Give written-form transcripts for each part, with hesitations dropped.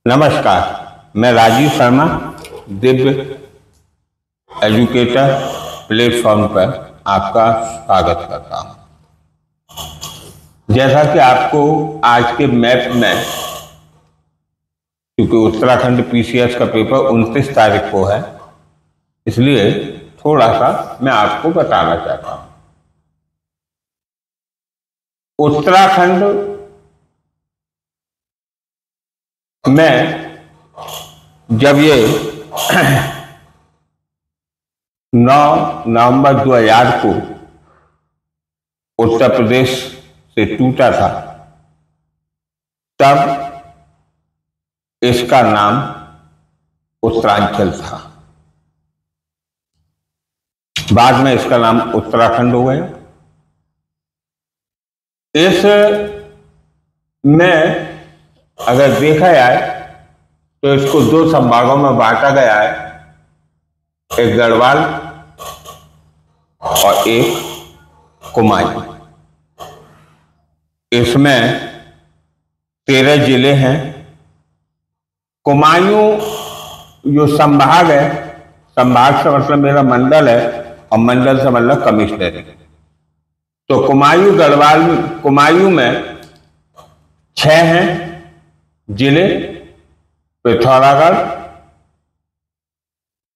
नमस्कार, मैं Rajiv Sharma Divya educator platform पर आपका स्वागत करता हूं। जैसा कि आपको आज के मैप में, क्योंकि उत्तराखंड पीसीएस का पेपर 29 तारीख को है, इसलिए थोड़ा सा मैं आपको बताना चाहता हूं। उत्तराखंड में जब ये 9 नवंबर 2000 को उत्तर प्रदेश से टूटा था, तब इसका नाम उत्तरांचल था। बाद में इसका नाम उत्तराखंड हो गया। इस में अगर देखा जाए तो इसको 2 संभागों में बांटा गया है, एक गढ़वाल और एक कुमायूं। इसमें 13 जिले हैं। कुमायूं जो संभाग है, संभाग से मतलब मेरा मंडल है और मंडल से मतलब कमिश्नर है। तो कुमायूं में 6 हैं जिले: पिथौरागढ़,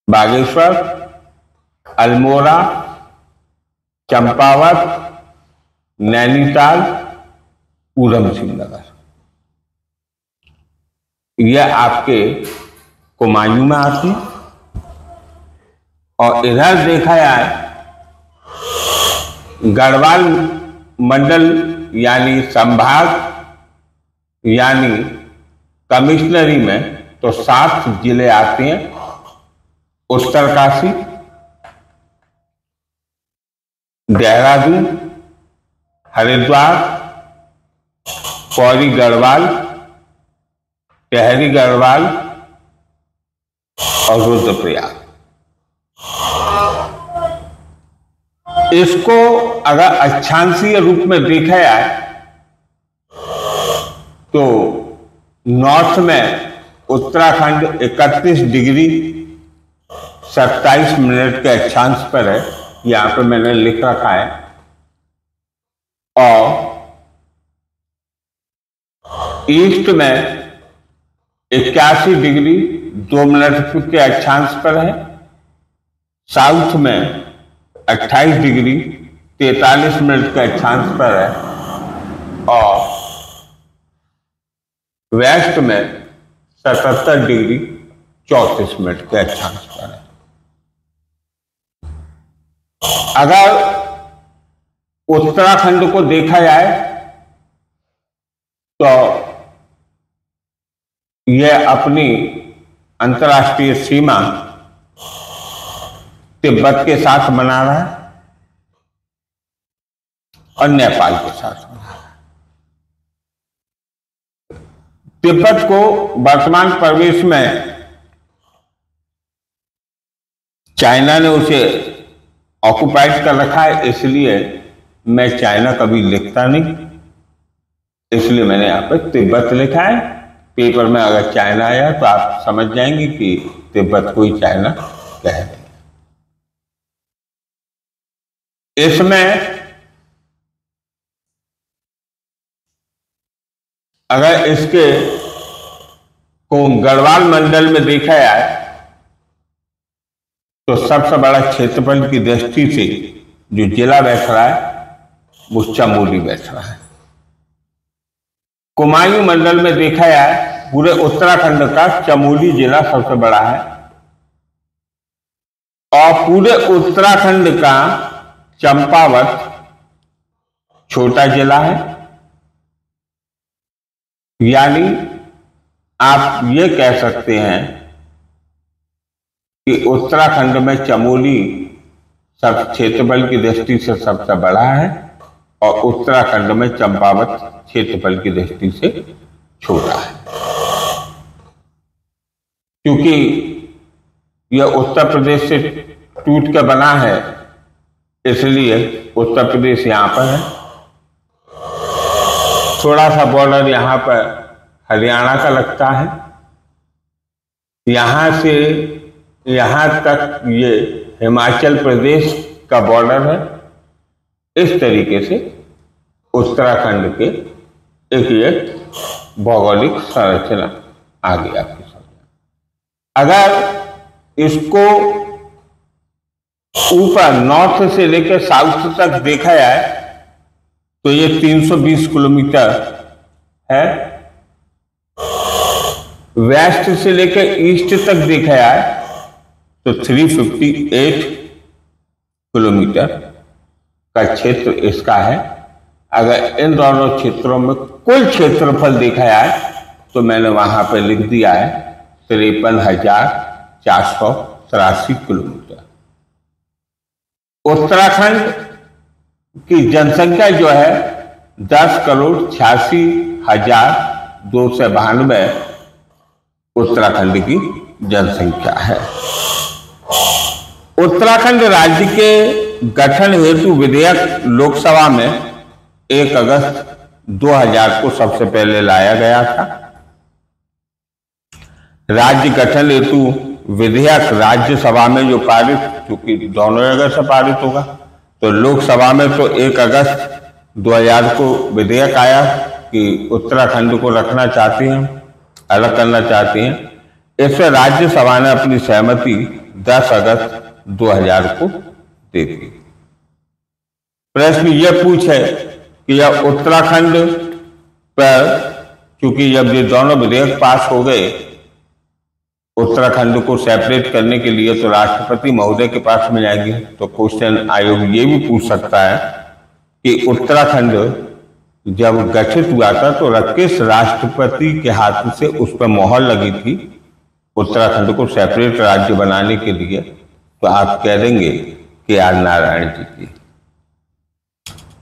बागेश्वर, अल्मोड़ा, चंपावत, नैनीताल, ऊधमसिंह नगर। यह आपके कुमायूं में आती है। और इधर देखा जाए गढ़वाल मंडल यानी संभाग यानी कमिश्नरी में तो 7 जिले आते हैं: उत्तरकाशी, देहरादून, हरिद्वार, पौड़ी गढ़वाल, टिहरी गढ़वाल और रुद्रप्रयाग। इसको अगर अक्षांशीय रूप में देखा जाए तो नॉर्थ में उत्तराखंड 31 डिग्री 27 मिनट के अक्षांश पर है, यहां पे मैंने लिख रखा है। और ईस्ट में 81 डिग्री 2 मिनट के अक्षांश पर है। साउथ में 28 डिग्री 43 मिनट के अक्षांश पर है। और वेस्ट में 77 डिग्री 34 मिनट के अक्षांश पर है। अगर उत्तराखंड को देखा जाए तो यह अपनी अंतर्राष्ट्रीय सीमा तिब्बत के साथ बना रहा है और नेपाल के साथ बना रहा है। तिब्बत को वर्तमान प्रदेश में चाइना ने उसे ऑक्युपाइड कर रखा है, इसलिए मैं चाइना कभी लिखता नहीं, इसलिए मैंने यहाँ पर तिब्बत लिखा है। पेपर में अगर चाइना आया तो आप समझ जाएंगे कि तिब्बत को ही चाइना कह रहे हैं। इसमें अगर इसके को गढ़वाल मंडल में देखा जाए तो सबसे बड़ा क्षेत्रफल की दृष्टि से जो जिला बैठ रहा है वो चमोली बैठ रहा है। कुमायूं मंडल में देखा जाए पूरे उत्तराखंड का चमोली जिला सबसे बड़ा है। और पूरे उत्तराखंड का चंपावत छोटा जिला है। यानी आप ये कह सकते हैं कि उत्तराखंड में चमोली सब क्षेत्रफल की दृष्टि से सबसे बड़ा है और उत्तराखंड में चंपावत क्षेत्रफल की दृष्टि से छोटा है। क्योंकि यह उत्तर प्रदेश से टूट के बना है, इसलिए उत्तर प्रदेश यहाँ पर है। थोड़ा सा बॉर्डर यहाँ पर हरियाणा का लगता है यहाँ से यहाँ तक ये हिमाचल प्रदेश का बॉर्डर है। इस तरीके से उत्तराखंड के एक ये भौगोलिक संरचना आ गई आपके सामने। अगर इसको ऊपर नॉर्थ से लेकर साउथ तक देखा जाए तो ये 320 किलोमीटर है। वेस्ट से लेकर ईस्ट तक देखा जाए तो 358 किलोमीटर का क्षेत्र इसका है। अगर इन दोनों क्षेत्रों में कुल क्षेत्रफल देखा जाए तो मैंने वहां पर लिख दिया है 53,483 किलोमीटर। उत्तराखंड की जनसंख्या जो है 10,86,292 उत्तराखंड की जनसंख्या है। उत्तराखंड राज्य के गठन हेतु विधेयक लोकसभा में 1 अगस्त 2000 को सबसे पहले लाया गया था। राज्य गठन हेतु विधेयक राज्यसभा में जो पारित, क्योंकि दोनों जगह से पारित होगा, तो लोकसभा में तो 1 अगस्त 2000 को विधेयक आया कि उत्तराखंड को रखना चाहती हैं, अलग करना चाहती हैं। इससे राज्यसभा ने अपनी सहमति 10 अगस्त 2000 को दे दी। प्रश्न यह पूछे कि यह उत्तराखंड पर, क्योंकि जब ये दोनों विधेयक पास हो गए, उत्तराखंड को सेपरेट करने के लिए तो राष्ट्रपति महोदय के पास में जाएंगे। तो क्वेश्चन आयोग ये भी पूछ सकता है कि उत्तराखंड जब गठित हुआ था तो किस राष्ट्रपति के हाथ से उस पर मोहर लगी थी उत्तराखंड को सेपरेट राज्य बनाने के लिए? तो आप कह देंगे कि आर नारायण जी की।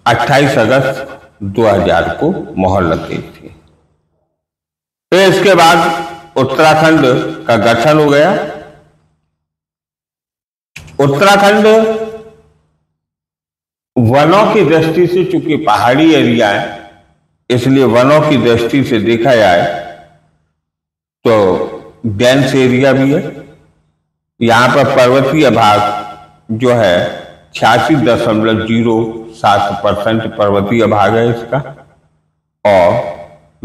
28 अगस्त 2000 को मोहर लग गई थी। फिर इसके बाद उत्तराखंड का गठन हो गया। उत्तराखंड वनों की दृष्टि से, चूंकि पहाड़ी एरिया है इसलिए वनों की दृष्टि से देखा जाए तो डेंस एरिया भी है। यहाँ पर पर्वतीय भाग जो है 86.07% पर्वतीय भाग है इसका, और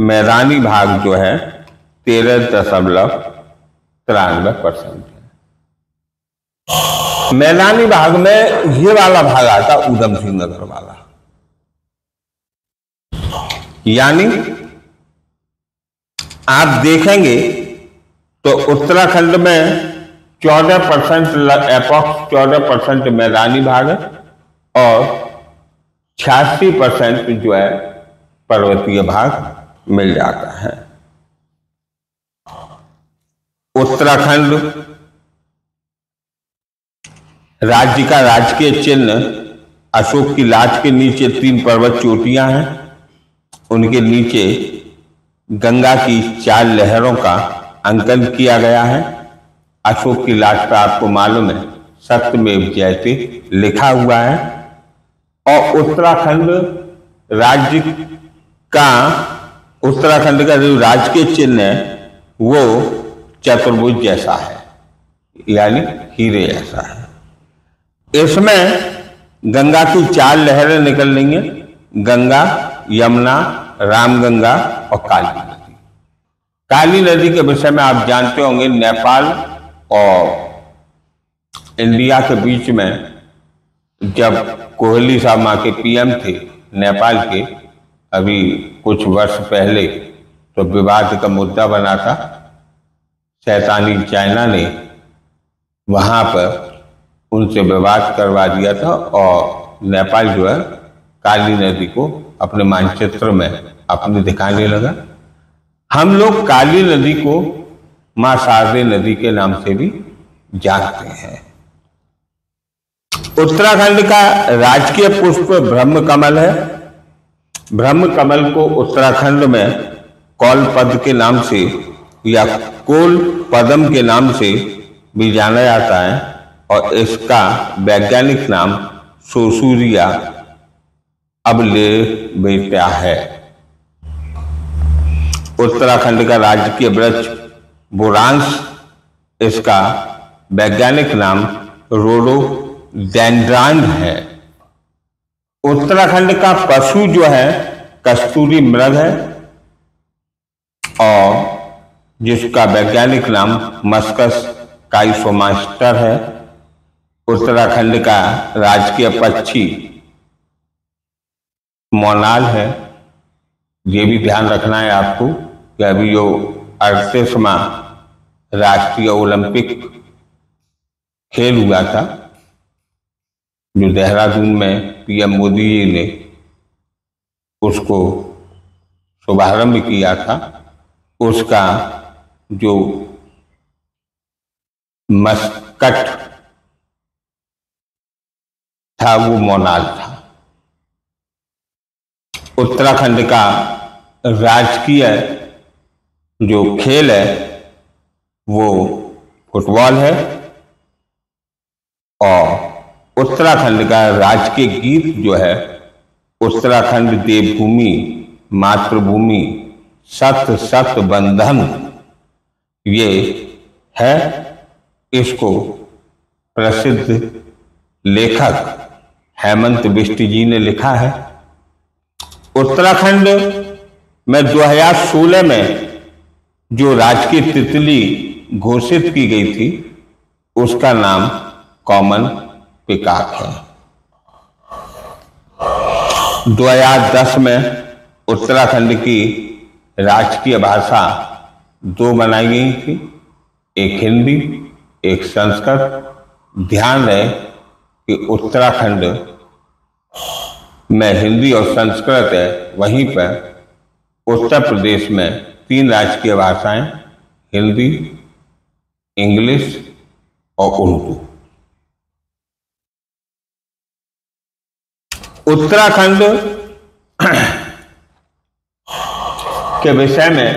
मैदानी भाग जो है 13.93% है। मैदानी भाग में ये वाला भाग आता ऊधम सिंह नगर वाला, यानी आप देखेंगे तो उत्तराखंड में 14% अप्रॉक्स 14% मैदानी भाग है और 86% जो है पर्वतीय भाग मिल जाता है। उत्तराखंड राज्य का राजकीय चिन्ह अशोक की लाट के नीचे 3 पर्वत चोटियां हैं, उनके नीचे गंगा की 4 लहरों का अंकन किया गया है। अशोक की लाट पर आपको मालूम है सत्यमेव जयते लिखा हुआ है। और उत्तराखंड का जो राजकीय चिन्ह है वो चतुर्भुज जैसा है, यानी हीरे जैसा है। इसमें गंगा की 4 लहरें निकल रही हैं, गंगा, यमुना, रामगंगा और काली नदी। काली नदी के विषय में आप जानते होंगे, नेपाल और इंडिया के बीच में जब कोहली साहब वहां के पीएम थे नेपाल के, अभी कुछ वर्ष पहले, तो विवाद का मुद्दा बना था। शैतानी चाइना ने वहां पर उनसे विवाद करवा दिया था और नेपाल जो है काली नदी को अपने मानचित्र में अपने दिखाने लगा। हम लोग काली नदी को मां शारदे नदी के नाम से भी जानते हैं। उत्तराखंड का राजकीय पुष्प ब्रह्म कमल है। ब्रह्म कमल को उत्तराखंड में कौलपद के नाम से या कोल पदम के नाम से भी जाना जाता है और इसका वैज्ञानिक नाम सोसूरिया अबलेवेटा है। उत्तराखंड का राजकीय वृक्ष बुरांश इसका वैज्ञानिक नाम रोडोडेंड्रॉन है। उत्तराखंड का पशु जो है कस्तूरी मृग है और जिसका वैज्ञानिक नाम मस्कस काइसोमास्टर है। उत्तराखंड का राजकीय पक्षी मोनाल है। ये भी ध्यान रखना है आपको कि अभी जो 38वां राष्ट्रीय ओलंपिक खेल हुआ था जो देहरादून में पीएम मोदी जी ने उसको शुभारंभ किया था, उसका जो मस्कट था वो मोनाल था। उत्तराखंड का राजकीय जो खेल है वो फुटबॉल है और उत्तराखंड का राजकीय गीत जो है उत्तराखंड देवभूमि मातृभूमि सत सत बंधन ये है। इसको प्रसिद्ध लेखक हेमंत बिष्ट जी ने लिखा है। उत्तराखंड में 2016 में जो राजकीय तितली घोषित की गई थी उसका नाम कॉमन पिकॉक है। 2010 में उत्तराखंड की राजकीय भाषा 2 बनाई गई थी, एक हिंदी एक संस्कृत। ध्यान रहे कि उत्तराखंड में हिंदी और संस्कृत है, वहीं पर उत्तर प्रदेश में 3 राजकीय भाषाएं हिंदी इंग्लिश और उर्दू। उत्तराखंड के विषय में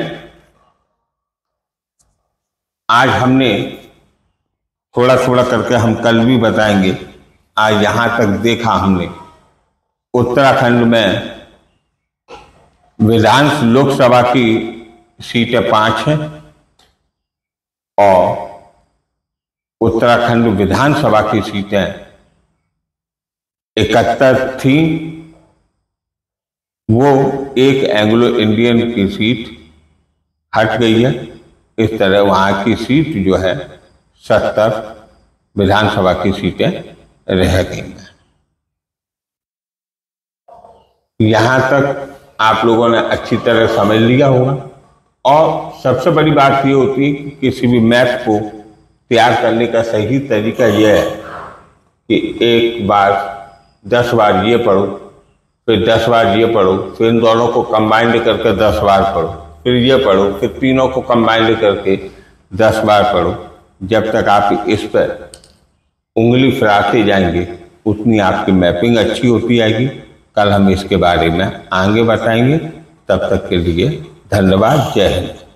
आज हमने थोड़ा थोड़ा करके हम कल भी बताएंगे। आज यहां तक देखा हमने उत्तराखंड में लोकसभा की सीटें 5 हैं और उत्तराखंड विधानसभा की सीटें 71 थी। वो एक एंग्लो इंडियन की सीट हट गई है। इस तरह वहां की सीट जो है 70 विधानसभा की सीटें रह गई हैं। यहां तक आप लोगों ने अच्छी तरह समझ लिया होगा। और सबसे बड़ी बात ये होती है कि किसी भी मैप को तैयार करने का सही तरीका यह है कि एक बार 10 बार ये पढ़ो, फिर 10 बार ये पढ़ो, फिर इन दोनों को कंबाइंड करके 10 बार पढ़ो, फिर ये पढ़ो, फिर तीनों को कंबाइंड करके 10 बार पढ़ो। जब तक आप इस पर उंगली फिराते जाएंगे उतनी आपकी मैपिंग अच्छी होती जाएगी। कल हम इसके बारे में आगे बताएंगे। तब तक के लिए धन्यवाद। जय हिंद।